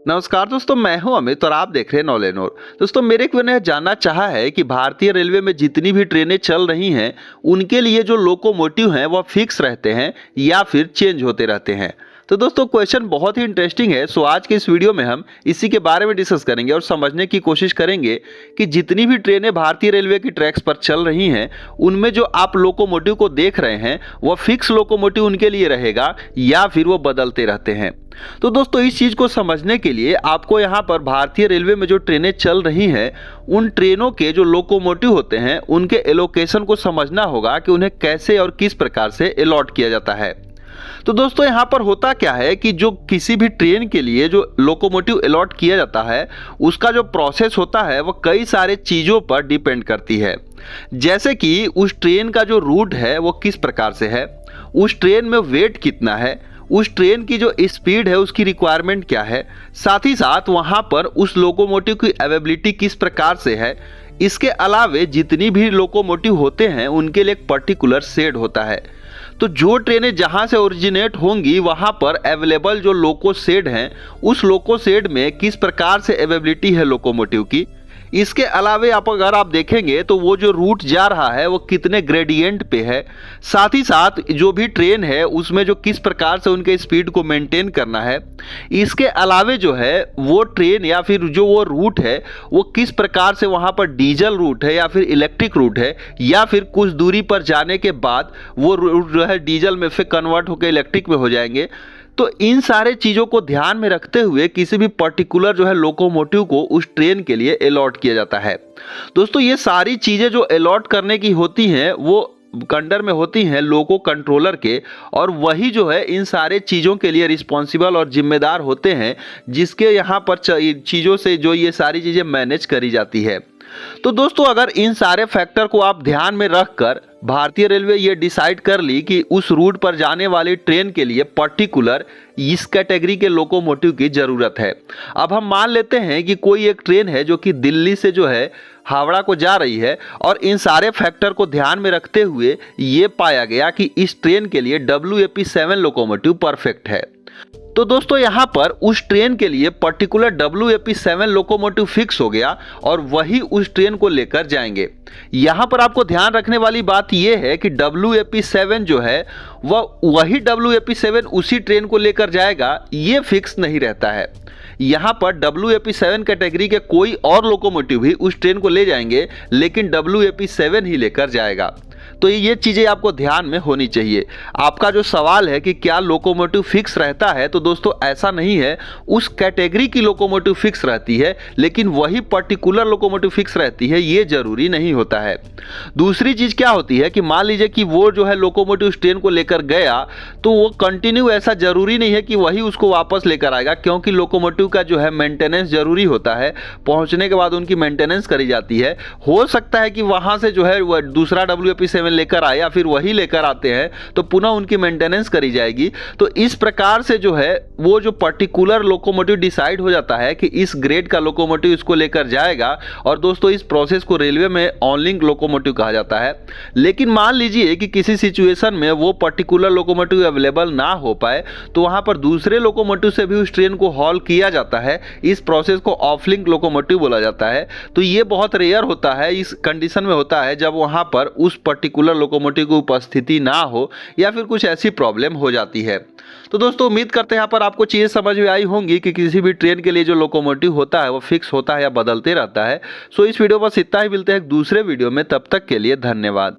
नमस्कार दोस्तों, मैं हूं अमित और आप देख रहे हैं नॉलेज नोर। दोस्तों, मेरे एक ने जानना चाहा है कि भारतीय रेलवे में जितनी भी ट्रेनें चल रही हैं उनके लिए जो लोकोमोटिव हैं वह फिक्स रहते हैं या फिर चेंज होते रहते हैं। तो दोस्तों, क्वेश्चन बहुत ही इंटरेस्टिंग है। सो आज के इस वीडियो में हम इसी के बारे में डिस्कस करेंगे और समझने की कोशिश करेंगे कि जितनी भी ट्रेनें भारतीय रेलवे की ट्रैक्स पर चल रही हैं उनमें जो आप लोकोमोटिव को देख रहे हैं वह फिक्स लोकोमोटिव उनके लिए रहेगा या फिर वो बदलते रहते हैं। तो दोस्तों, इस चीज को समझने के लिए आपको यहाँ पर भारतीय रेलवे में जो ट्रेनें चल रही हैं उन ट्रेनों के जो लोकोमोटिव होते हैं उनके एलोकेशन को समझना होगा कि उन्हें कैसे और किस प्रकार से अलॉट किया जाता है। तो दोस्तों, यहाँ पर होता क्या है कि जो किसी भी ट्रेन के लिए जो लोकोमोटिव अलॉट किया जाता है उसका जो प्रोसेस होता है वो कई सारे चीज़ों पर डिपेंड करती है। जैसे कि उस ट्रेन का जो रूट है वो किस प्रकार से है, उस ट्रेन में वेट कितना है, उस ट्रेन की जो स्पीड है उसकी रिक्वायरमेंट क्या है, साथ ही साथ वहाँ पर उस लोकोमोटिव की अवेलेबिलिटी किस प्रकार से है। इसके अलावे जितनी भी लोकोमोटिव होते हैं उनके लिए एक पर्टिकुलर शेड होता है। तो जो ट्रेनें जहां से ओरिजिनेट होंगी वहां पर अवेलेबल जो लोको शेड हैं उस लोको शेड में किस प्रकार से अवेलेबिलिटी है लोकोमोटिव की। इसके अलावे अगर आप देखेंगे तो वो जो रूट जा रहा है वो कितने ग्रेडियंट पे है, साथ ही साथ जो भी ट्रेन है उसमें जो किस प्रकार से उनके स्पीड को मेंटेन करना है। इसके अलावे जो है वो ट्रेन या फिर जो वो रूट है वो किस प्रकार से वहाँ पर डीजल रूट है या फिर इलेक्ट्रिक रूट है, या फिर कुछ दूरी पर जाने के बाद वो रूट जो है डीजल में फिर कन्वर्ट होकर इलेक्ट्रिक में हो जाएंगे। तो इन सारे चीज़ों को ध्यान में रखते हुए किसी भी पर्टिकुलर जो है लोकोमोटिव को उस ट्रेन के लिए अलॉट किया जाता है। दोस्तों, ये सारी चीज़ें जो अलॉट करने की होती हैं वो अंडर में होती हैं लोको कंट्रोलर के, और वही जो है इन सारे चीज़ों के लिए रिस्पॉन्सिबल और जिम्मेदार होते हैं जिसके यहाँ पर चीज़ों से जो ये सारी चीज़ें मैनेज करी जाती है। तो दोस्तों, अगर इन सारे फैक्टर को आप ध्यान में रखकर भारतीय रेलवे ये डिसाइड कर ली कि उस रूट पर जाने वाली ट्रेन के लिए पर्टिकुलर इस कैटेगरी के लोकोमोटिव की ज़रूरत है। अब हम मान लेते हैं कि कोई एक ट्रेन है जो कि दिल्ली से जो है हावड़ा को जा रही है और इन सारे फैक्टर को ध्यान में रखते हुए ये पाया गया कि इस ट्रेन के लिए WAP7 लोकोमोटिव परफेक्ट है। तो दोस्तों, यहाँ पर उस ट्रेन के लिए पर्टिकुलर WAP7 लोकोमोटिव फिक्स हो गया और वही उस ट्रेन को लेकर जाएंगे। यहाँ पर आपको ध्यान रखने वाली बात यह है कि WAP7 जो है वह वही WAP7 उसी ट्रेन को लेकर जाएगा, ये फिक्स नहीं रहता है। यहाँ पर WAP7 कैटेगरी के कोई और लोकोमोटिव भी उस ट्रेन को ले जाएंगे लेकिन WAP7 ही लेकर जाएगा। तो ये चीज़ें आपको ध्यान में होनी चाहिए। आपका जो सवाल है कि क्या लोकोमोटिव फिक्स रहता है, तो दोस्तों ऐसा नहीं है। उस कैटेगरी की लोकोमोटिव फिक्स रहती है लेकिन वही पर्टिकुलर लोकोमोटिव फिक्स रहती है, ये जरूरी नहीं होता है। दूसरी चीज़ क्या होती है कि मान लीजिए कि वो जो है लोकोमोटिव उस ट्रेन को लेकर गया तो वो कंटिन्यू ऐसा जरूरी नहीं है कि वही उसको वापस लेकर आएगा, क्योंकि लोकोमोटिव का जो है मेंटेनेंस जरूरी होता है। पहुंचने के बाद उनकी मेंटेनेंस करी जाती है। हो सकता है कि वहां से जो है वह दूसरा WAP7 लेकर आए या फिर वही लेकर आते हैं तो पुनः उनकी मेंटेनेंस करी जाएगी। तो इस प्रकार से जो है वो जो पर्टिकुलर लोकोमोटिव डिसाइड हो जाता है कि इस ग्रेड का लोकोमोटिव इसको लेकर जाएगा। और दोस्तों, इस प्रोसेस को रेलवे में ऑनलिंक लोकोमोटिव कहा जाता है। लेकिन मान लीजिए कि किसी सिचुएशन में वो पर्टिकुलर लोकोमोटिव अवेलेबल ना हो पाए तो वहां पर दूसरे लोकोमोटिव से भी उस ट्रेन को हॉल किया जाता है। इस प्रोसेस को ऑफलिंक लोकोमोटिव बोला जाता है। तो ये बहुत रेयर होता है, इस कंडीशन में होता है जब वहां पर उस पर्टिकुलर लोकोमोटिव की उपस्थिति ना हो या फिर कुछ ऐसी प्रॉब्लम हो जाती है। तो दोस्तों, उम्मीद करते हैं यहाँ पर आपको चीज़ें समझ में आई होंगी कि किसी भी ट्रेन के लिए जो लोकोमोटिव होता है वो फिक्स होता है या बदलते रहता है। सो इस वीडियो बस इतना ही, मिलते हैं एक दूसरे वीडियो में, तब तक के लिए धन्यवाद।